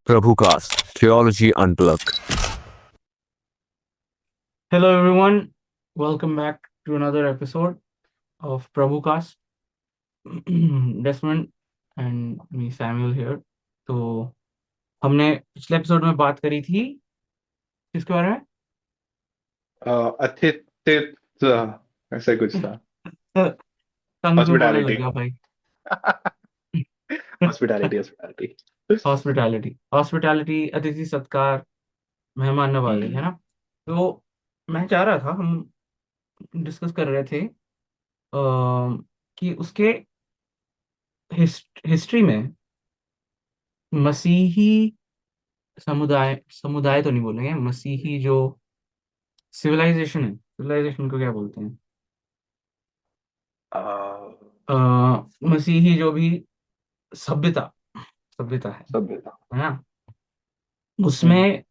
Prabhucast Theology Unplugged. Hello, everyone. Welcome back to another episode of Prabhucast. Desmond and me, Samuel here. तो हमने पिछले episode में बात करी थी किसके बारे में? अतिथित्व ऐसा कुछ था। टंग में बोलने लग हॉस्पिटैलिटी। गया भाई। Hospitality hospitality. हॉस्पिटैलिटी हॉस्पिटैलिटी, अतिथि सत्कार, मेहमान नवाजी, है हम्म। ना? तो मैं चाह रहा था, हम डिस्कस कर रहे थे कि उसके हिस्ट्री में मसीही समुदाय समुदाय तो नहीं बोलेंगे, मसीही जो सिविलाइजेशन है, सिविलाइजेशन को क्या बोलते हैं? अ, अ, मसीही जो भी सभ्यता सभ्यता सभ्यता। है ना? हम्म। उसमें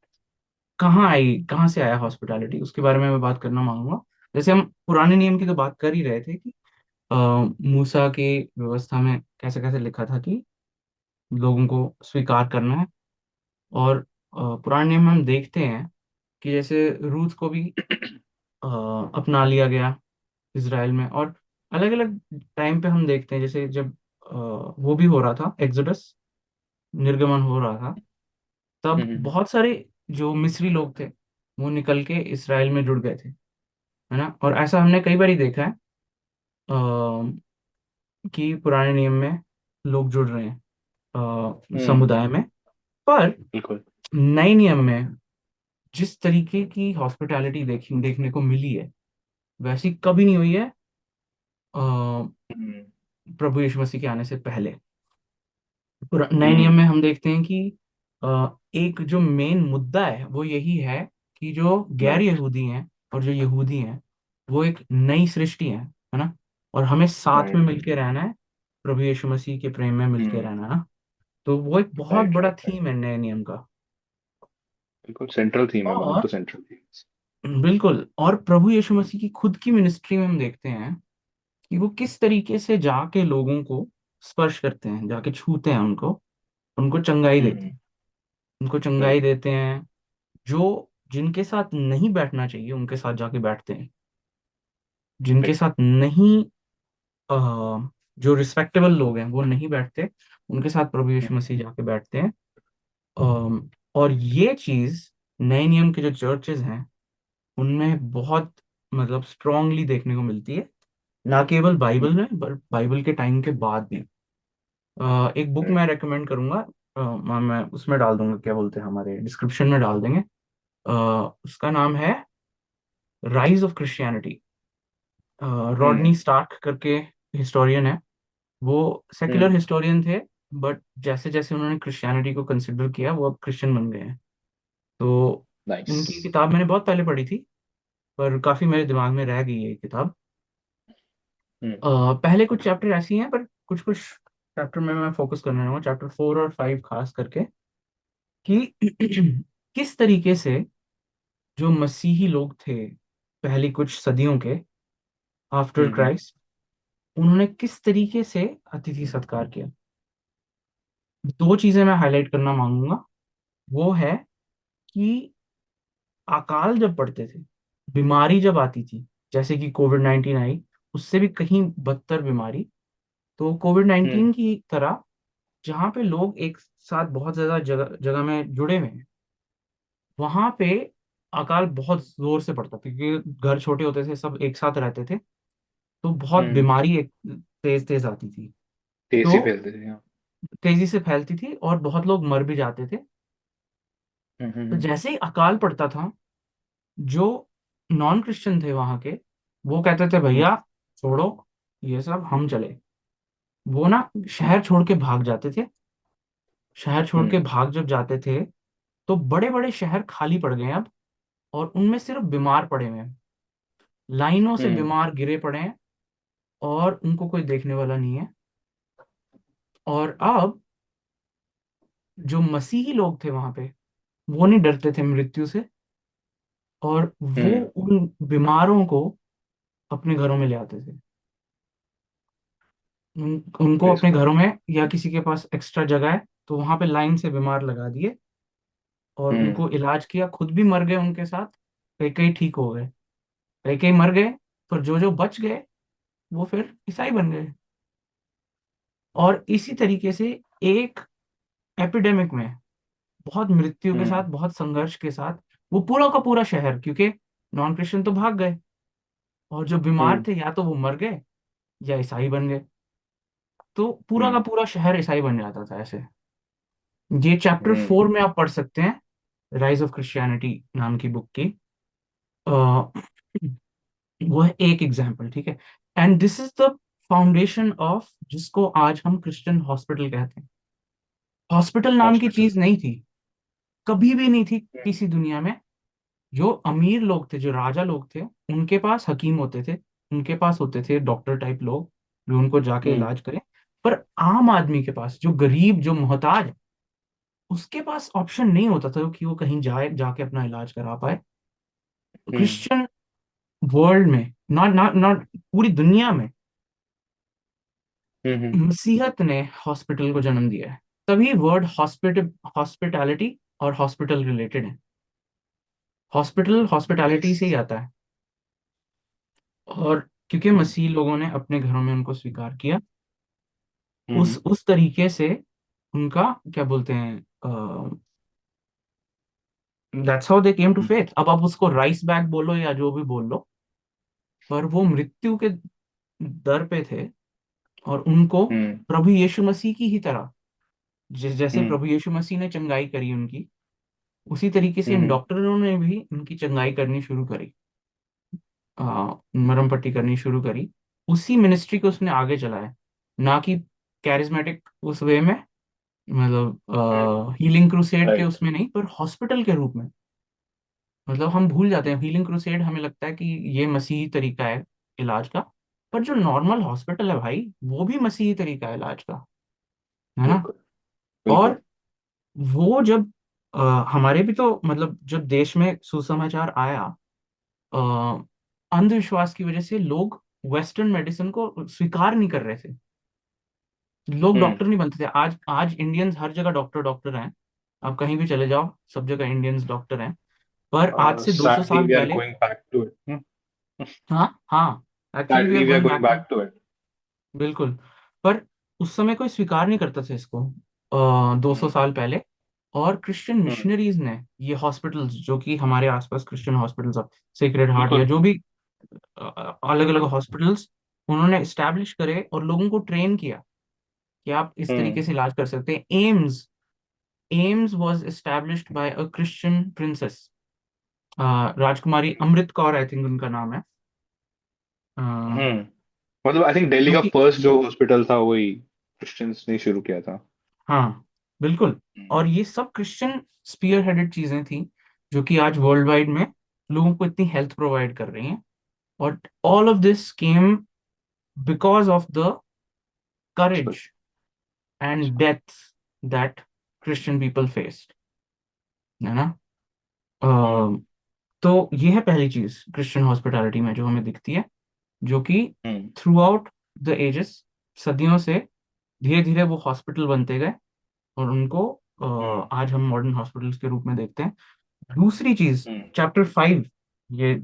कहाँ आई, कहाँ से आया हॉस्पिटैलिटी, उसके बारे में मैं बात करना मांगूंगा। जैसे हम पुराने नियम की तो बात कर ही रहे थे कि मूसा की व्यवस्था में कैसे कैसे लिखा था कि लोगों को स्वीकार करना है। और पुराने नियम में हम देखते हैं कि जैसे रूथ को भी अ, अपना लिया गया इसराइल में। और अलग अलग टाइम पे हम देखते हैं, जैसे जब वो भी हो रहा था, एक्सोडस, निर्गमन हो रहा था, तब हम्म। बहुत सारे जो मिस्री लोग थे वो निकल के इसराइल में जुड़ गए थे, है ना? और ऐसा हमने कई बार ही देखा है कि पुराने नियम में लोग जुड़ रहे हैं हम्म। समुदाय में। पर बिल्कुल। नए नियम में जिस तरीके की हॉस्पिटैलिटी देखने को मिली है, वैसी कभी नहीं हुई है हम्म। प्रभु यीशु मसीह के आने से पहले। नए नियम हम्म। में हम देखते हैं कि एक जो मेन मुद्दा है वो यही है कि जो गैर राइट। यहूदी हैं और जो यहूदी हैं, वो एक नई सृष्टि है ना? और हमें साथ में राइट। मिलके रहना है, प्रभु यीशु मसीह के प्रेम में मिलके हम्म। रहना है ना? तो वो एक बहुत राइट बड़ा राइट राइट। थीम है नए नियम का। बिल्कुल सेंट्रल थीम है, वन ऑफ और द सेंट्रल थीम्स। बिल्कुल, और प्रभु यीशु मसीह की खुद की मिनिस्ट्री में हम देखते हैं कि वो किस तरीके से जाके लोगों को स्पर्श करते हैं, जाके छूते हैं उनको, उनको चंगाई देते हम्म। हैं, उनको चंगाई राइट। देते हैं। जो जिनके साथ नहीं बैठना चाहिए उनके साथ जाके बैठते हैं, जिनके राइट। साथ नहीं अ, जो रिस्पेक्टेबल लोग हैं वो नहीं बैठते, उनके साथ प्रभु यीशु मसीह जाके बैठते हैं। और ये चीज नए नियम के जो चर्चेज हैं उनमें बहुत, मतलब स्ट्रांगली देखने को मिलती है, ना केवल बाइबल में पर बाइबल के टाइम के बाद भी। एक बुक राइट। मैं रेकमेंड करूंगा, मैं उसमें डाल दूंगा, क्या बोलते हैं, हमारे डिस्क्रिप्शन में डाल देंगे। उसका नाम है rise of Christianity. Rodney hmm. Stark करके हिस्टोरियन है। वो सेक्युलर हम्म। हिस्टोरियन थे, बट जैसे जैसे उन्होंने क्रिश्चियनिटी को कंसिडर किया वो अब क्रिश्चियन बन गए हैं। तो नाइस। उनकी किताब मैंने बहुत पहले पढ़ी थी, पर काफी मेरे दिमाग में रह गई है ये किताब। हम्म। पहले कुछ चैप्टर ऐसी हैं, पर कुछ कुछ चैप्टर में मैं फोकस करना चाहूंगा, चैप्टर 4 और 5 खास करके, कि किस तरीके से जो मसीही लोग थे पहली कुछ सदियों के, आफ्टर हम्म। क्राइस्ट, उन्होंने किस तरीके से अतिथि सत्कार किया। दो चीजें मैं हाईलाइट करना मांगूंगा। वो है कि अकाल जब पड़ते थे, बीमारी जब आती थी, जैसे कि कोविड 19 आई, उससे भी कहीं बदतर बीमारी, तो कोविड हम्म। 19 की तरह, जहाँ पे लोग एक साथ बहुत ज्यादा जगह जगह में जुड़े हुए हैं, वहां पे अकाल बहुत जोर से पड़ता था, क्योंकि घर छोटे होते थे, सब एक साथ रहते थे, तो बहुत हम्म। बीमारी एक तेज तेज आती थी। तेजी तो फैलते थे, हाँ। तेजी से फैलती थी और बहुत लोग मर भी जाते थे। तो हम्म। जैसे ही अकाल पड़ता था, जो नॉन क्रिश्चियन थे वहां के, वो कहते थे हम्म। भैया छोड़ो ये सब, हम चले। वो ना शहर छोड़ के भाग जाते थे। शहर छोड़ के हम्म। भाग जब जाते थे, तो बड़े बड़े शहर खाली पड़ गए अब, और उनमें सिर्फ बीमार पड़े हुए हैं, लाइनों से हम्म। बीमार गिरे पड़े हैं, और उनको कोई देखने वाला नहीं है। और अब जो मसीही लोग थे वहां पे, वो नहीं डरते थे मृत्यु से, और वो हम्म। उन बीमारों को अपने घरों में ले आते थे। उनको प्रेस अपने गॉड। घरों में, या किसी के पास एक्स्ट्रा जगह है तो वहां पे लाइन से बीमार लगा दिए, और हम्म उनको इलाज किया, खुद भी मर गए उनके साथ, कई कई ठीक हो गए, कई कई मर गए, पर जो जो बच गए वो फिर ईसाई बन गए। और इसी तरीके से एक एपिडेमिक में, बहुत मृत्यु के साथ, हम्म बहुत संघर्ष के साथ, वो पूरा का पूरा शहर, क्योंकि नॉन क्रिश्चियन तो भाग गए, और जो बीमार हम्म थे या तो वो मर गए या ईसाई बन गए, तो पूरा का हम्म पूरा शहर ईसाई बन जाता था ऐसे। ये चैप्टर हम्म 4 में आप पढ़ सकते हैं, राइज ऑफ क्रिश्चियनिटी नाम की बुक की। वो है एक एग्जाम्पल, ठीक है। And this is the foundation of जिसको आज हम क्रिश्चियन हॉस्पिटल कहते हैं। हॉस्पिटल नाम की हॉस्पिटल। चीज नहीं थी, कभी भी नहीं थी किसी दुनिया में। जो अमीर लोग थे, जो राजा लोग थे, उनके पास हकीम होते थे, उनके पास होते थे डॉक्टर टाइप लोग जो उनको जाके हम्म इलाज करें। पर आम आदमी के पास, जो गरीब, जो मोहताज, उसके पास ऑप्शन नहीं होता था कि वो कहीं जाए, जाके अपना इलाज करा पाए। हम्म क्रिश्चियन वर्ल्ड में, नॉट नॉट नॉट पूरी दुनिया में, हम्म मसीहत ने हॉस्पिटल को जन्म दिया है। तभी वर्ड हॉस्पिटल, हॉस्पिटैलिटी और हॉस्पिटल रिलेटेड है। हॉस्पिटल हॉस्पिटैलिटी से ही आता है। और क्योंकि मसीह लोगों ने अपने घरों में उनको स्वीकार किया, हम्म उस तरीके से उनका, क्या बोलते हैं, that's how they came to hmm faith. अब आप उसको राइस बैग बोलो या जो भी बोल लो, पर वो मृत्यु के दर पे थे, और उनको हम्म प्रभु यीशु मसीह की ही तरह, जैसे हम्म प्रभु यीशु मसीह ने चंगाई करी उनकी, उसी तरीके से इन हम्म डॉक्टरों ने भी उनकी चंगाई करनी शुरू करी, मरहम पट्टी करनी शुरू करी। उसी मिनिस्ट्री को उसने आगे चलाया, ना कि कैरिज्मेटिक उस वे में, मतलब हीलिंग क्रूसेड के राइट। उसमें नहीं, पर हॉस्पिटल के रूप में। मतलब हम भूल जाते हैं हीलिंग क्रूसेड, हमें लगता है कि ये मसीही तरीका है इलाज का, पर जो नॉर्मल हॉस्पिटल है भाई, वो भी मसीही तरीका है इलाज का, है ना। बिल्कुल बिल्कुल। और वो जब हमारे भी तो, मतलब जब देश में सुसमाचार आया, अ, अंधविश्वास की वजह से लोग वेस्टर्न मेडिसिन को स्वीकार नहीं कर रहे थे, लोग हम्म डॉक्टर नहीं बनते थे। आज आज इंडियंस हर जगह डॉक्टर डॉक्टर हैं, आप कहीं भी चले जाओ, सब जगह इंडियंस डॉक्टर हैं। पर आज से 200 sadly साल we are पहले, going back to it। हाँ हाँ, actually we are sadly we are going going back to, back to it। बिल्कुल। पर उस समय कोई स्वीकार नहीं करता था इसको, 200 हम्म साल पहले। और क्रिश्चियन हम्म मिशनरीज ने ये हॉस्पिटल्स, जो कि हमारे आसपास क्रिश्चियन हॉस्पिटल्स, सेक्रेड हार्ट या बिल्कुल। जो भी अलग अलग हॉस्पिटल्स, उन्होंने एस्टैब्लिश करे और लोगों को ट्रेन किया कि आप इस तरीके हम्म से इलाज कर सकते हैं। AIIMS, AIIMS was established bye a Christian princess, Rajkumari Amrit Kaur, I think उनका नाम है। अ, हम्म मतलब आई थिंक दिल्ली जो का कि, फर्स्ट जो हॉस्पिटल था वही क्रिश्चियंस ने शुरू किया था। हाँ, बिल्कुल। हम्म और ये सब क्रिश्चियन स्पीयर हेडेड चीजें थी, जो कि आज वर्ल्ड वाइड में लोगों को इतनी हेल्थ प्रोवाइड कर रही हैं। और all of this came because of the courage and death that Christian people faced, है ना। हम्म तो ये है पहली चीज क्रिश्चियन हॉस्पिटैलिटी में जो हमें दिखती है, जो कि हम्म थ्रू आउट द एजेस, सदियों से धीरे धीरे वो हॉस्पिटल बनते गए, और उनको हम्म आज हम मॉडर्न हॉस्पिटल्स के रूप में देखते हैं। दूसरी चीज, हम्म चैप्टर 5, ये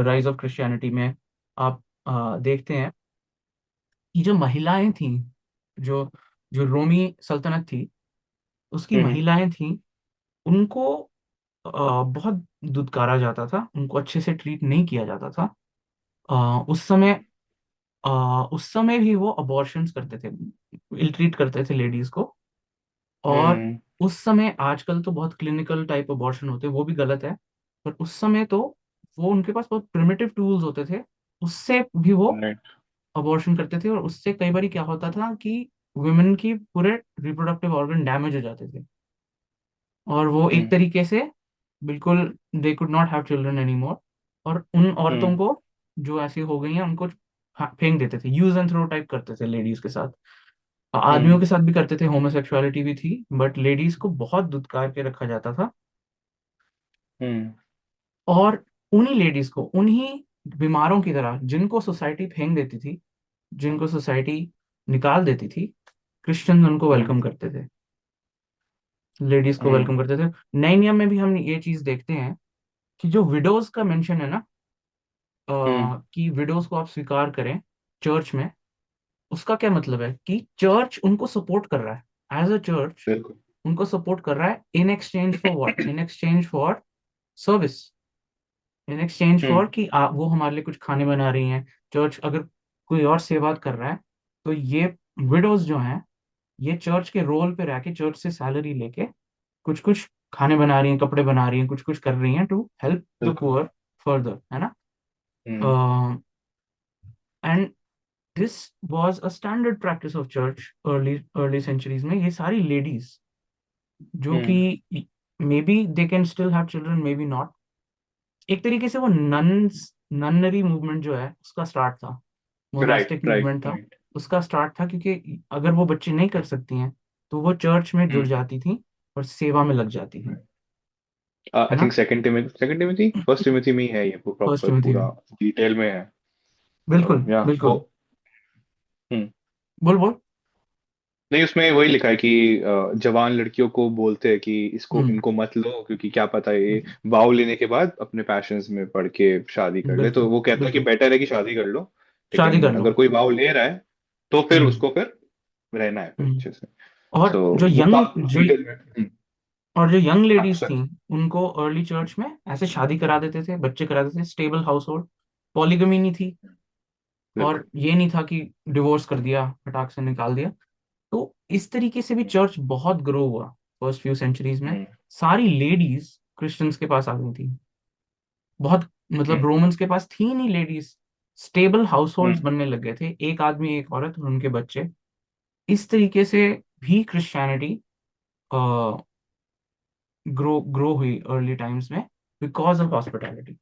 राइज ऑफ क्रिश्चियनिटी में आप देखते हैं कि जो महिलाएं थीं, जो जो रोमी सल्तनत थी, उसकी हम्म महिलाएं थीं, उनको बहुत दुत्कारा जाता था, उनको अच्छे से ट्रीट नहीं किया जाता था। उस समय, उस समय भी वो अबॉर्शंस करते थे, इल ट्रीट करते थे लेडीज को। और हम्म उस समय, आजकल तो बहुत क्लिनिकल टाइप अबॉर्शन होते हैं, वो भी गलत है, पर उस समय तो वो, उनके पास बहुत प्रिमिटिव टूल्स होते थे, उससे भी वो राइट। अबॉर्शन करते थे। और उससे कई बार क्या होता था कि वुमेन की पूरे रिप्रोडक्टिव ऑर्गन डैमेज हो जाते थे, और वो एक हम्म तरीके से बिल्कुल, they could not have children any more. और उन औरतों हम्म को जो ऐसी हो गई हैं उनको फेंक देते थे, यूज एंड थ्रो टाइप करते थे लेडीज के साथ। आदमियों हम्म के साथ भी करते थे, होमोसेक्सुअलिटी भी थी, बट लेडीज को बहुत दुत्कार के रखा जाता था। हम्म और उन्हीं लेडीज को, उन्हीं बीमारों की तरह, जिनको सोसाइटी फेंक देती थी, जिनको सोसाइटी निकाल देती थी, क्रिश्चियन उनको हम्म वेलकम करते थे, लेडीज को हम्म वेलकम करते थे। नए नियम में भी हम ये चीज देखते हैं कि जो विडोज का मेंशन है ना, हम्म कि विडोज को आप स्वीकार करें चर्च में, उसका क्या मतलब है कि चर्च उनको सपोर्ट कर रहा है, एज अ चर्च बिल्कुल। उनको सपोर्ट कर रहा है, in exchange for what, in exchange for service, in exchange for hmm कि वो हमारे लिए कुछ खाने बना रही हैं। चर्च अगर कोई और सेवा कर रहा है, तो ये विडोज जो हैं, ये चर्च के रोल पे रह के, चर्च से सैलरी लेके कुछ कुछ खाने बना रही हैं, कपड़े बना रही हैं, कुछ कुछ कर रही हैं टू हेल्प द बिल्कुल। पुअर फर्दर, है ना। Hmm and this was a standard practice of church early early centuries में। ये सारी लेडीज जो कि hmm maybe they can still have children, maybe not, एक तरीके से वो ननरी मूवमेंट जो है उसका स्टार्ट था, राइट मोनास्टिक राइट मूवमेंट था, राइट। उसका स्टार्ट था। क्योंकि अगर वो बच्चे नहीं कर सकती हैं, तो वो चर्च में जुड़ हम्म जाती थी और सेवा में लग जाती थी, है आई ना। Think second Timothy first Timothy में ही है ये फर्स्ट प्रॉपर टिमोथी में, पूरा डिटेल में है। बिल्कुल या वो। बिल्कुल। हम्म बोल बोल। नहीं, उसमें वही लिखा है कि जवान लड़कियों को बोलते हैं कि इसको हम्म। इनको मत लो, क्योंकि क्या पता ये वाव लेने के बाद अपने पैशंस में पड़ के शादी कर ले। तो बिल्कुल वो कहता है कि बिल्कुल। बेटर है कि शादी कर लो, शादी लेकिन कर लो। अगर कोई वाव ले रहा है तो फिर हम्म। उसको फिर रहना है फिर हम्म। अच्छे से। और सो जो वो यंग काफी जो डिटेल में। और जो यंग लेडीज थी, अच्छा। उनको अर्ली चर्च में ऐसे शादी करा देते थे, बच्चे करा देते थे, स्टेबल हाउस होल्ड, पॉलीगमी नहीं थी। और बिल्कुल। ये नहीं था कि डिवोर्स कर दिया, फटाक से निकाल दिया। तो इस तरीके से भी चर्च बहुत ग्रो हुआ फर्स्ट फ्यू सेंचुरीज में। हम्म सारी लेडीज क्रिश्चियंस के पास आ गई थी, बहुत, मतलब हम्म रोमन्स के पास थी नहीं लेडीज, स्टेबल हाउस होल्ड्स हम्म बनने लग गए थे, एक आदमी एक औरत और उनके बच्चे। इस तरीके से भी क्रिश्चियनिटी ग्रो ग्रो हुई अर्ली टाइम्स में, because of hospitality,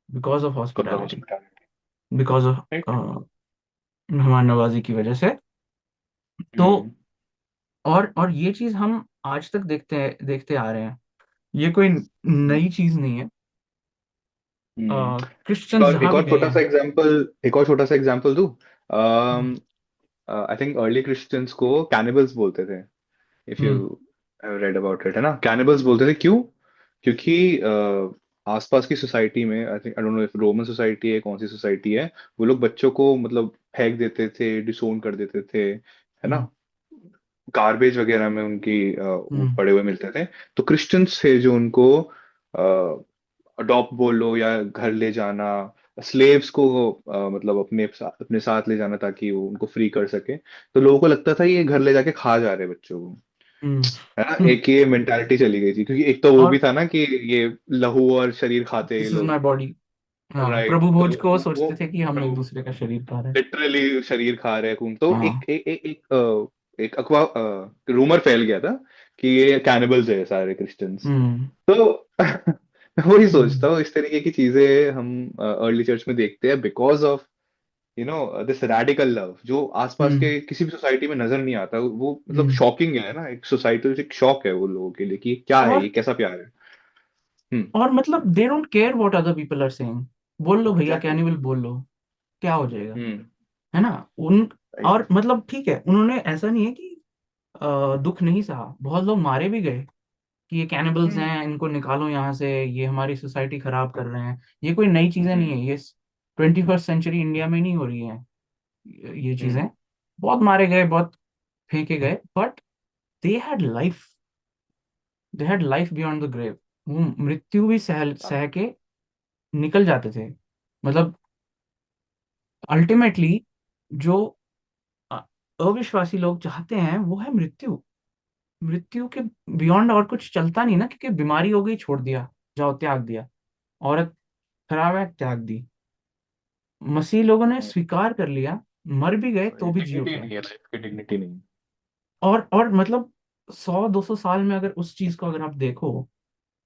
because of बिल्कुल hospitality, hospitality. Because of right. मेहमान नवाजी की वजह से। तो हम्म और ये चीज हम आज तक देखते आ रहे हैं, ये कोई हम्म नई चीज नहीं है। हम्म। क्रिश्चियंस जहां भी गए हैं। एक और छोटा सा एग्जांपल दूं। आई थिंक अर्ली क्रिश्चियंस को कैनिबल्स बोलते थे, if you hmm. Read about it, है ना। कैनिबल्स बोलते थे, क्यों? क्योंकि आसपास की सोसाइटी में, I think, I don't know if Roman society है, कौन सी सोसाइटी है, वो लोग बच्चों को मतलब फेंक देते थे, डिसोन कर देते थे, है ना। हम्म। गार्बेज वगैरह में उनकी वो हम्म। पड़े हुए मिलते थे। तो क्रिश्चियंस थे जो उनको अडॉप्ट बोलो या घर ले जाना, स्लेव्स को मतलब अपने साथ ले जाना ताकि वो उनको फ्री कर सके। तो लोगों को लगता था ये घर ले जाके खा जा रहे हैं बच्चों को, हम्म। है ना। हम्म। एक ये मेंटालिटी चली गई थी, क्योंकि एक तो वो भी और था ना कि ये लहू और शरीर खाते हैं ये दिस इज लोग। My body. हाँ, राइट। प्रभु तो भोज को वो सोचते थे कि हम एक दूसरे का शरीर खा रहे हैं। लिटरली शरीर खा रहे हैं खून। तो हाँ। एक अफवाह, रूमर फैल गया था कि ये कैनिबल्स है सारे क्रिश्चियंस। हम्म। तो मैं वही सोचता हम्म। हूँ, इस तरीके की चीजें हम अर्ली चर्च में देखते हैं, because of this radical love जो आसपास हम्म। के किसी भी सोसाइटी में नजर नहीं आता। वो मतलब हम्म। शॉकिंग है ना, एक सोसाइटी एक शॉक है वो लोगों के लिए कि क्या है ये, और कैसा प्यार है। हम्म। और मतलब they don't care what other people are saying. बोल लो भैया, एग्जैक्टली। कैनिबल बोल लो, क्या हो जाएगा, हम्म। है ना। उन राइट। और मतलब ठीक है, उन्होंने ऐसा नहीं है कि दुख नहीं सहा, बहुत लोग मारे भी गए कि ये कैनिबल्स हम्म हैं, इनको निकालो यहाँ से, ये हमारी सोसाइटी खराब कर रहे हैं। ये कोई नई चीजें नहीं हम्म है, ये 21st सेंचुरी इंडिया में नहीं हो रही है ये हम्म चीजें। बहुत मारे गए, बहुत फेंके गए, but they had life, they had life beyond the grave. वो मृत्यु भी सह हाँ। सह के निकल जाते थे। मतलब अल्टीमेटली जो अ, अविश्वासी लोग चाहते हैं वो है मृत्यु। मृत्यु के बियॉन्ड और कुछ चलता नहीं ना, क्योंकि बीमारी हो गई, छोड़ दिया, जाओ त्याग दिया। औरत खराब है, त्याग दी। मसीह लोगों ने स्वीकार कर लिया, मर भी गए तो भी जी डिग्निटी उठे। नहीं है, लाइफ की डिग्निटी नहीं। और मतलब 100-200 साल में अगर उस चीज को अगर आप देखो,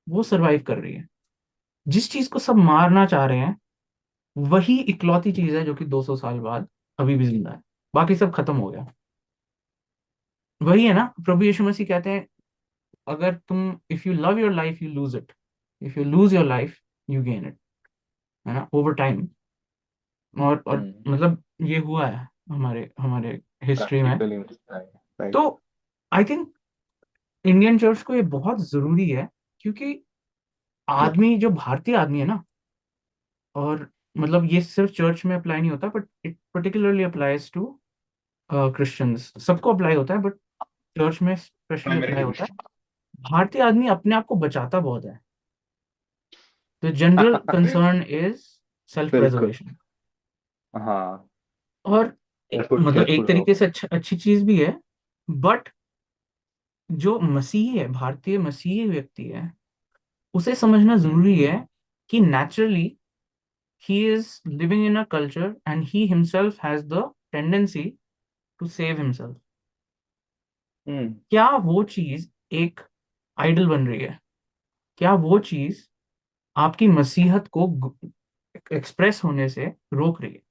वो सरवाइव कर रही है। जिस चीज को सब मारना चाह रहे हैं, वही इकलौती चीज है जो कि 200 साल बाद अभी भी जिंदा है। बाकी सब खत्म हो गया। वही है ना, प्रभु यीशु मसीह कहते हैं, अगर तुम, if you love your life you lose it, if you lose your life you gain it, है ना, ओवर टाइम। और हम्म। मतलब ये हुआ है हमारे हमारे हिस्ट्री में। प्रैक्टिकली। राइट। तो आई थिंक इंडियन चर्च को ये बहुत जरूरी है, क्योंकि बिल्कुल। आदमी जो भारतीय आदमी है ना, और मतलब ये सिर्फ चर्च में अप्लाई नहीं होता, but it particularly applies to Christians, सबको अप्लाई होता है, बट चर्च में स्पेशली अप्लाई प्राइमरीली होता क्रिश्चियन। है। भारतीय आदमी अपने आप को बचाता बहुत है। The general concern is self बिल्कुल। प्रिजर्वेशन। हाँ। और केयरफुल मतलब एक केयरफुल रहो। तरीके से अच्छी चीज भी है, बट जो मसीही है, भारतीय मसीही व्यक्ति है, उसे समझना हम्म। जरूरी है कि naturally he is living in a culture and he himself has the tendency to save himself. हम्म। क्या वो चीज एक आइडल बन रही है? क्या वो चीज आपकी मसीहत को एक्सप्रेस होने से रोक रही है?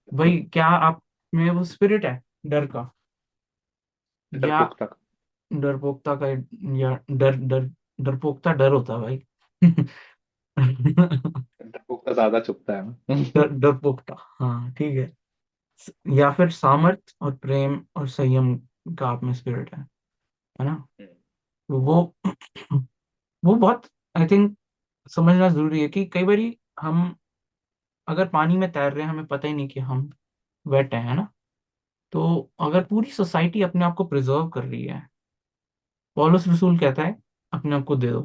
भाई, बिल्कुल। क्या आप में वो स्पिरिट है डर का, या डरपोक तक। डरपोकता का, या डर डर डरपोकता डर होता है भाई। डरपोक का ज्यादा चुभता है ना। डरपोकता, हाँ ठीक है। या फिर सामर्थ और प्रेम और संयम का आप में स्पिरिट है ना? तो वो बहुत, आई थिंक, समझना जरूरी है कि कई बारी हम अगर पानी में तैर रहे हैं, हमें पता ही नहीं कि हम वेट है ना? तो अगर पूरी सोसाइटी अपने आप को प्रिजर्व कर रही है, पौलुस रसूल कहता है अपने आप को दे दो।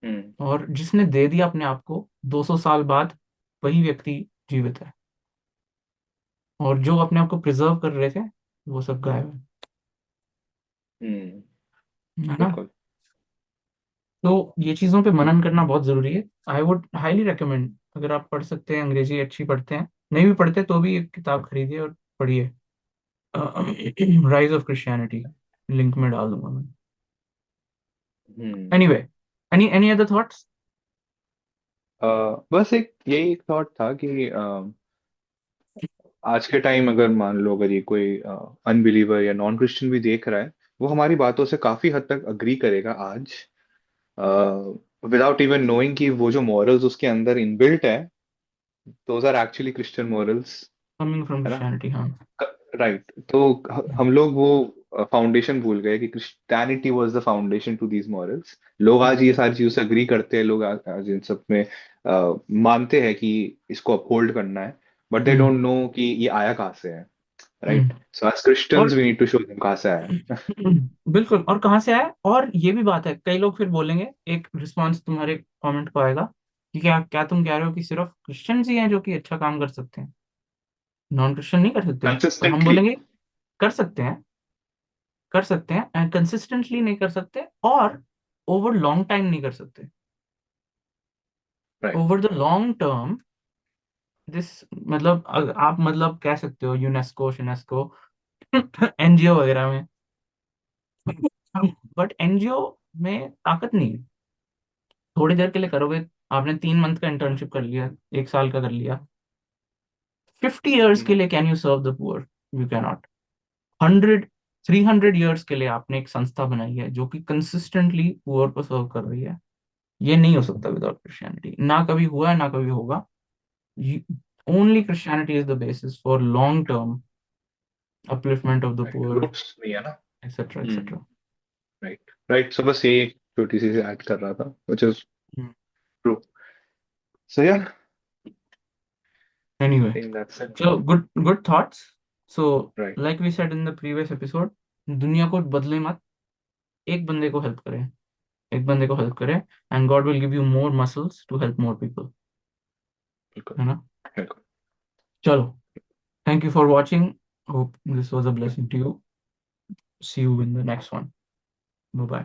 हम्म। और जिसने दे दिया अपने आप को, 200 साल बाद वही व्यक्ति जीवित है, और जो अपने आप को प्रिजर्व कर रहे थे वो सब गायब हम्म। है ना? बिल्कुल। तो ये चीजों पे मनन करना बहुत जरूरी है। आई वुड हाईली रिकमेंड, अगर आप पढ़ सकते हैं, अंग्रेजी अच्छी पढ़ते हैं, नहीं भी पढ़ते तो भी एक किताब खरीदिए और पढ़िए। राइज ऑफ क्रिश्चियनिटी, लिंक में डाल दूंगा मैं। Hmm. Anyway, any other thoughts? बस एक यही एक थॉट था कि आज के टाइम अगर मान लो अगर ये कोई अनबिलीवर या नॉन क्रिश्चियन भी देख रहा है, वो हमारी बातों से काफी हद तक अग्री करेगा आज, विदाउट इवन नोइंग कि वो जो मॉरल्स उसके अंदर इनबिल्ट है, those are actually Christian morals. Coming from है ना? क्रिश्चियनिटी, हाँ। राइट। तो हम लोग वो फाउंडेशन भूल गए कि Christianity was the foundation to these morals. लोग आज ये सारी चीजों से अग्री करते हैं, लोग आज इन सब में मानते हैं कि इसको अपहोल्ड करना है, but they hmm don't know कि ये आया कहाँ से है। हम्म। राइट। सो एज क्रिश्चियंस और we need to show them कहाँ से आया है। बिल्कुल, और कहाँ से आया? और ये भी बात है, कई लोग फिर बोलेंगे, एक रिस्पांस तुम्हारे कमेंट को आएगा कि क्या क्या तुम कह रहे हो कि सिर्फ क्रिश्चियंस ही हैं जो कि अच्छा काम कर सकते हैं, नॉन क्रिश्चियन नहीं कर सकते? तो हम कंसिस्टेंटली। बोलेंगे कर सकते हैं, कर सकते हैं, एंड कंसिस्टेंटली नहीं कर सकते, और ओवर लॉन्ग टाइम नहीं कर सकते। Right. Over the long term, this मतलब आप मतलब कह सकते हो यूनेस्को यूनेस्को एनजीओ वगैरह में, बट एनजीओ में ताकत नहीं है। थोड़ी देर के लिए करोगे, आपने 3 मंथ का इंटर्नशिप कर लिया, 1 साल का कर लिया, 50 ईयर्स के लिए can you serve the poor? You cannot. 300 years के लिए आपने एक संस्था बनाई है जो कि कंसिस्टेंटली पुअर को सर्व कर रही है, ये नहीं हो सकता विदाउट क्रिश्चियनिटी, ना कभी हुआ है ना कभी होगा। Only Christianity is the basis for long term upliftment of the right, poor, roots नहीं है ना। Etcetera hmm. Etcetera. Right right. So बस ये एक छोटी सी ऐड कर रहा था, which is true. So yeah, anyway, think that's it. so good thoughts. So right. like we said in the previous episode, दुनिया को बदले मत, एक बंदे को हेल्प करें, एक बंदे को हेल्प करें, and God will give you more muscles to help more people, बिल्कुल है ना? बिल्कुल। चलो, thank you for watching, hope this was a blessing to you, see you in the next one, bye bye.